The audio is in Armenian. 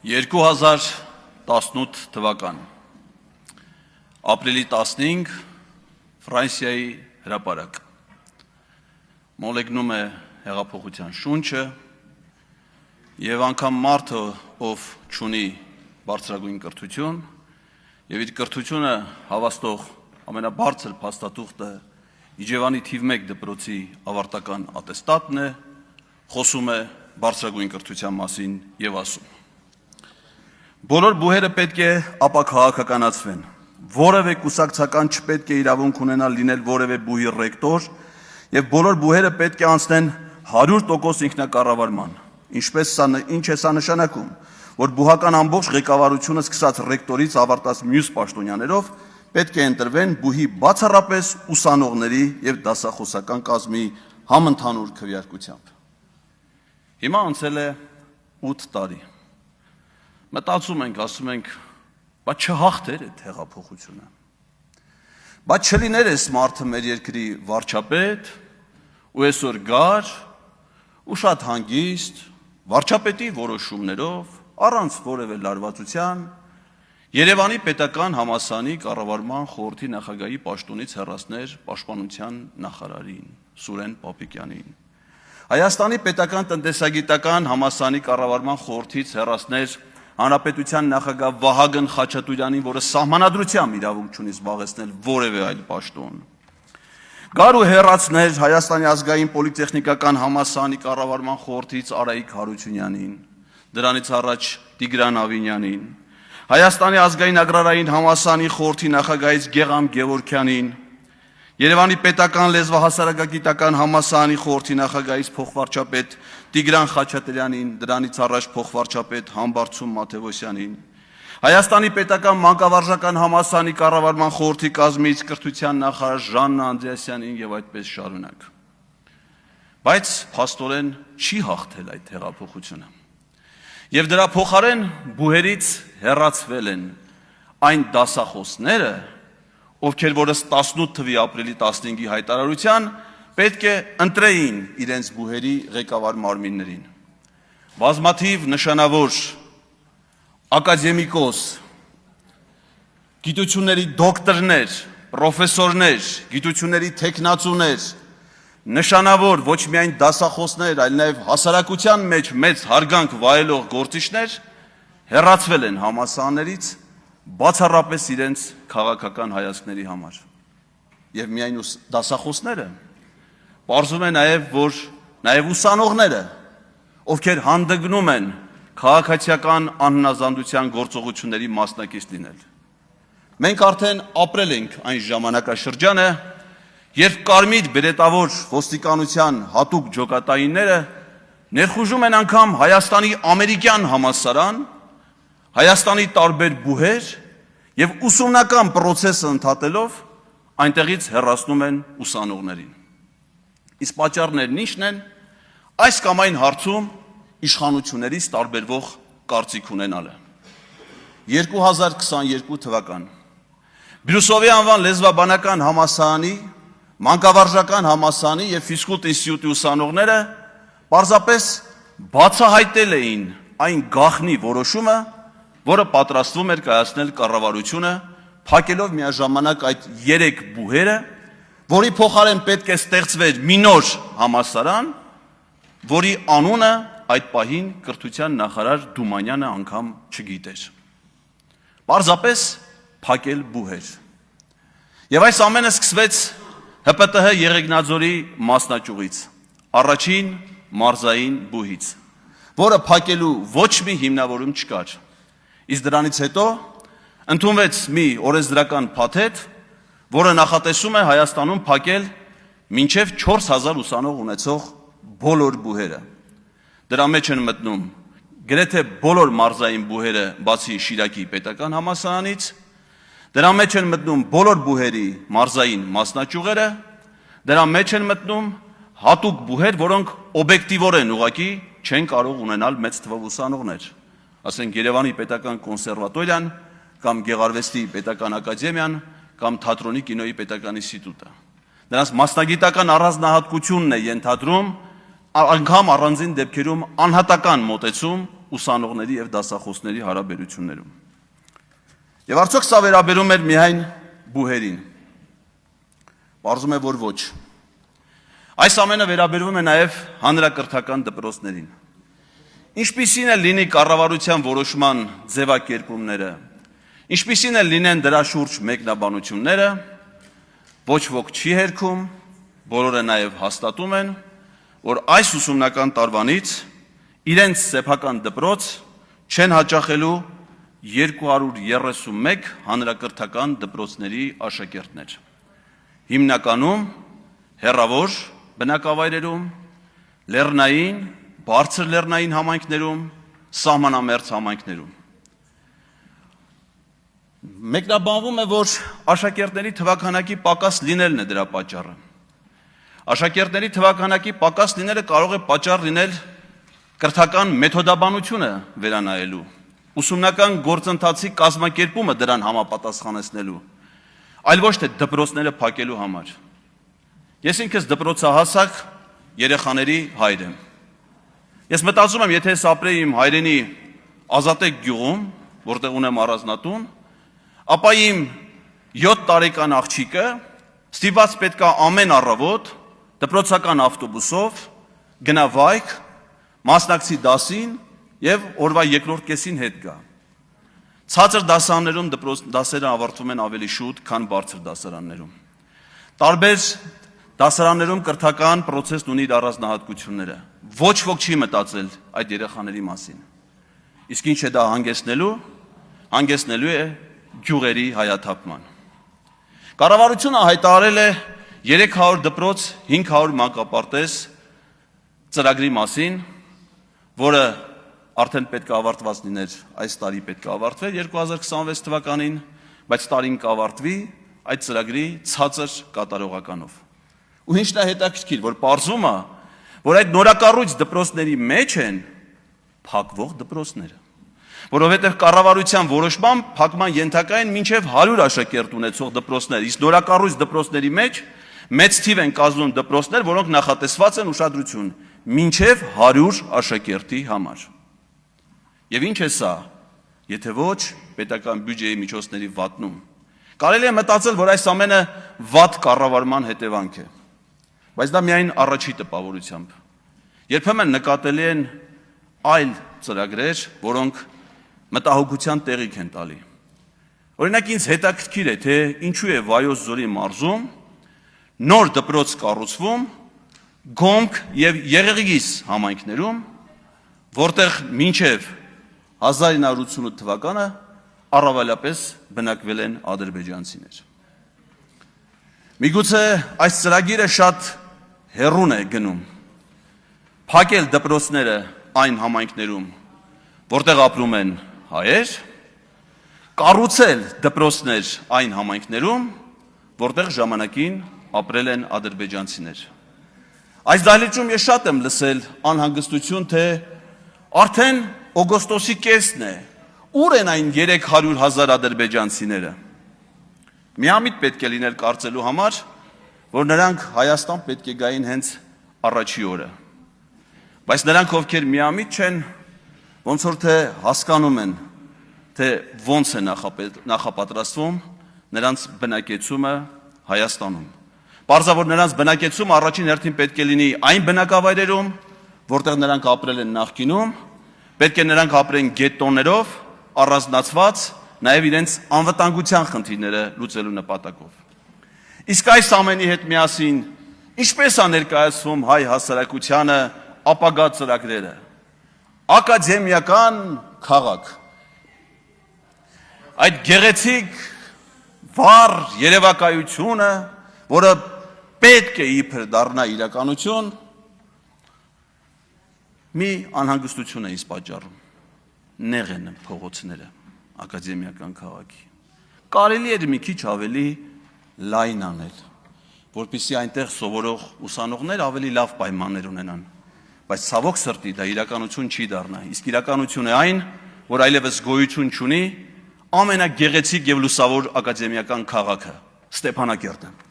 2018 թվական ապրիլի 15 Ֆրանսիայի հրապարակ մոլեգնում է հեղափոխության շունչը եւ անգամ մարդը, ով չունի բարձրագույն կրթություն եւ իր կրթությունը հավաստող ամենաբարձր փաստաթուղթը Իջևանի թիվ 1 դպրոցի ավարտական ատեստատն է, խոսում է բարձրագույն կրթության մասին եւ ասում. Բոլոր բուհերը պետք է ապաքաղաքականացվեն, որևէ կուսակցական չպետք է իրավունք ունենալ լինել որևէ բուհի ռեկտոր եւ բոլոր բուհերը պետք է անցնեն 100% ինքնակառավարման, ինչ է սա նշանակում, որ բուհական ամբողջ ղեկավարությունը սկսած ռեկտորից ավարտած մյուս պաշտոնյաներով պետք է ընտրվեն բուհի բացառապես ուսանողների եւ դասախոսական կազմի համընդհանուր քվեարկությամբ։ Հիմա անցել է 8 տարի։ Մտածում ենք, ասում ենք, բայց չհաղթեր այդ հեղափոխությունը։ Բայց չլիներ էս մարդը մեր երկրի վարչապետ, ու այսօր գար, ու շատ հանգիստ, վարչապետի որոշումներով, առանց որևէ լարվածության, Երևանի պետական համալսարանի կառավարման խորհրդի նախագահի պաշտոնից հեռացներ պաշտպանության նախարարին Սուրեն Պապիկյանին։ Հայաստանի պետական տնտեսագիտական համալսարանի կառավարման խորհրդից հեռացներ հանրապետության նախագահ Վահագն Խաչատուրյանին, որը սահմանադրությամբ իրավունք չունի զբաղեցնել որևէ այլ պաշտոն։ Գար ու հեռացներ Հայաստանի ազգային պոլիտեխնիկական համալսարանի կառավարման խորհրդից Արայիկ Հարությունյանին, դրանից առաջ Տիգրան Ավինյանին, Հայաստանի ազգային ագրարային համալսարանի խորհրդի նախագահից Գեգամ Գևորգյանին, Երևանի պետական լեզվահասարակագիտական համալսարանի խորհրդի նախագահից փոխվարչապետ Տիգրան Խաչատրյանին, դրանից առաջ փոխվարչապետ Համբարձում Մաթևոսյանին, Հայաստանի պետական մանկավարժական համալսարանի կառավարման խորհրդի կազմից կրթության նախարար Ժաննա Անդրեասյանին եւ այդպես շարունակ։ Բայց փաստորեն չի հաղթել այդ հեղափոխությունը։ Եվ դրա փոխարեն բուհերից հեռացվել են այն դասախոսները, ովքեր որս 18 թվականի ապրիլի 15-ի հայտարարության պետք է ընտրեին իրենց բուհերի ղեկավար մարմիններին։ Բազմաթիվ նշանավոր ակադեմիկոս, գիտությունների դոկտորներ, պրոֆեսորներ, գիտությունների թեկնածուներ, նշանավոր ոչ միայն դասախոսներ, այլ նաև հասարակության մեջ մեծ հարգանք վայելող գործիչներ հեռացվել են համալսարաններից բացառապես իրենց քաղաքական հայացքների համար։ Եվ միայն դասախոսները, պարզվում է նաև, որ նաև ուսանողները, ովքեր հանդգնում են քաղաքացիական անհնազանդության գործողությունների մասնակից լինել։ Մենք արդեն ապրել ենք այն ժամանակաշրջանը, երբ կարմիր բերետավոր ոստիկանության հատուկ ջոկատայինները ներխուժում են անգամ Հայաստանի ամերիկյան համալսարան, Հայաստանի տարբեր բուհեր եւ ուսումնական պրոցեսը ընդհատելով այնտեղից հեռացնում են ուսանողներին։ Իսկ պատճառներն ի՞նչն են, այս կամ այն հարցում իշխանություններից տարբերվող կարծիք ունենալը։ 2022 թվական Բրյուսովի անվան լեզվաբանական համալսարանի, մանկավարժական համալսարանի եւ ֆիզկուլտ ինստիտուտի ուսանողները պարզապես բացահայտել էին այն գաղտնի որոշումը, որը պատրաստվում էր կայացնել կառավարությունը, փակելով միաժամանակ այդ 3 բուհերը, որի փոխարեն պետք է ստեղծվեր մի նոր համալսարան, որի անունը այդ պահին կրթության նախարար Դումանյանը անգամ չգիտեր։ Պարզապես փակել բուհեր։ Եվ այս ամենը սկսվեց ՀՊՏՀ Եղեգնաձորի մասնաճյուղից, առաջին մարզային բուհից, որը փակելու ոչ մի հիմնավորում չկար։ Իսկ դրանից հետո ընդունվեց մի օրենսդրական փաթեթ, որը նախատեսում է Հայաստանում փակել մինչև 4000 ուսանող ունեցող բոլոր բուհերը։ Դրա մեջ են մտնում գրեթե բոլոր մարզային բուհերը բացի Շիրակի պետական համալսարանից, դրա մեջ են մտնում բոլոր բուհերի մարզային մասնաճյուղերը, դրա մեջ են մտնում հատուկ բուհեր, որոնք օբյեկտիվորեն ուղղակի չեն կարող ունենալ մեծ թվով ուսանողներ, ասենք Երևանի պետական կոնսերվատորիան կամ Գեղարվեստի պետական ակադեմիան կամ թատրոնի կինոյի պետական ինստիտուտը։ Նրանց մասնագիտական առանձնահատկությունն է ենթադրում անգամ առանձին դեպքերում անհատական մոտեցում ուսանողների եւ դասախոսների հարաբերություններում։ Եվ արդյոք սա վերաբերում էր միայն բուհերին։ Պարզում է, որ ոչ։ Այս ամենը վերաբերում է նաեւ հանրակրթական դպրոցներին։ Ինչպիսին է լինի կառավարության որոշման ձևակերպումները, ինչպիսին է լինեն դրա շուրջ մեկնաբանությունները, ոչ ոք չի հերքում, բոլորը նաեւ հաստատում են, որ այս ուսումնական տարվանից իրենց սեփական դպրոց չեն հաճախելու 231 հանրակրթական դպրոցների աշակերտներ։ Հիմնականում հեռավոր բնակավայրերում, լեռնային, բարձր լեռնային համայնքներում, սահմանամերձ համայնքներում։ Մեկնաբանվում է, որ աշակերտների թվաքանակի պակաս լինելն է դրա պատճառը։ Աշակերտների թվաքանակի պակաս լինելը կարող է պատճառ լինել կրթական մեթոդաբանությունը վերանայելու, ուսումնական գործընթացի կազմակերպումը դրան համապատասխանեցնելու, այլ ոչ թե դպրոցները փակելու համար։ Ես ինքս դպրոցահասակ երեխաների հայր եմ։ Ես մտածում եմ, եթե ես ապրեի իմ հայրենի Ազատեք գյուղում, որտեղ ունեմ առանձնատուն, ապա իմ 7 տարեկան աղջիկը ստիպված պետքա ամեն առավոտ դպրոցական ավտոբուսով գնա վայք, մասնակցի դասին եւ օրվա երկրորդ կեսին հետ գա։ Ցածր դասարաններում դասերը ավարտվում են ավելի շուտ, քան բարձր դասարաններում։ Տարբեր դասարաններում կրթական process-ն ունի իր առանձնահատկությունները։ Ոչ ոք չի մտածել այդ երեխաների մասին։ Իսկ ինչ է դա հանգեցնելու է գյուղերի հայաթափման։ Կառավարությունը հայտարարել է 300 դպրոց, 500 մանկապարտեզ ծրագրի մասին, որը արդեն պետք է ավարտված լիներ, այս տարի պետք է ավարտվեր 2026 թվականին, բայց տարին կավարտվի այդ ծրագրի ցածր կատարողականով։ Ու ինչն է հետաքրքիր, որ պարզվում է, որ այդ նորակառույց դպրոցների մեջ են փակվող դպրոցները, որովհետև կառավարության որոշմամբ փակման ենթակա են մինչև 100 աշակերտ ունեցող դպրոցներ, իսկ նորակառույց դպրոցների մեջ մեծ թիվ են կազմում դպրոցներ, որոնք նախատեսված են ուշադրություն մինչև 100 աշակերտի համար։ Եվ ինչ է սա, եթե ոչ պետական բյուջեի միջոցների վատնում։ Կարելի է մտածել, որ այս ամենը վատ կառավարման հետևանք է, բայց դա միայն առաջի տպավորությամբ։ Երբեմն նկատելի են այլ ծրագրեր, որոնք մտահոգության տեղիք են տալի։ Օրինակ ինձ հետաքրքիր է, թե ինչու է Վայոց Ձորի մարզում նոր դպրոց կառուցվում Գոմք եւ Եղեղգիս համայնքներում, որտեղ մինչև 1988 թվականը առավելապես բնակվել են ադրբեջանցիներ։ Միգուցե այս ծրագիրը շատ հեռուն է գնում։ Փակել դպրոցները այն համայնքներում, որտեղ ապրում են հայեր, կառուցել դպրոցներ այն համայնքներում, որտեղ ժամանակին ապրել են ադրբեջանցիներ։ Այս դահլիճում ես շատ եմ լսել անհանգստություն, թե արդեն օգոստոսի կեսն է, ուր են այն 300,000 ադրբեջանցիները։ Միամիտ պետք է լինել կարծելու համար, որ նրանք Հայաստան պետք է գային հենց առաջի օրը։ Բայց նրանք, ովքեր միամիտ չեն, ոնց որ թե հասկանում են, թե ոնց է նախապատրաստվում նրանց բնակեցումը Հայաստանում։ Պարզավոր նրանց բնակեցումը առաջին հերթին պետք է լինի այն բնակավայրերում, որտեղ նրանք ապրել են նախկինում, պետք է նրանք ապրեն գետտոներով, առանձնացված, նաև իրենց անվտանգության խնդիրները լուծելու նպատակով։ Իսկ այս ամենի հետ միասին ինչպես է ներկայացվում հայ հասարակությանը ապագա ծրագրերը։ Ակադեմիական քաղաք։ Այդ գեղեցիկ վառ երևակայությունը, որը պետք է իբր դառնա իրականություն, մի անհանգստություն է ինձ պատճառում։ Նեղ են փողոցները ակադեմիական քաղաքի։ Կարելի է մի քիչ ավելի լայն անել, որպեսզի այնտեղ սովորող ուսանողներ ավելի լավ պայմաններ ունենան։ Բայց ցավոք սրտի դա իրականություն չի դառնա։ Իսկ իրականություն է այն, որ այլևս գոյություն չունի ամենագեղեցիկ եւ լուսավոր ակադեմիական քաղաքը՝ Ստեփանակերտը։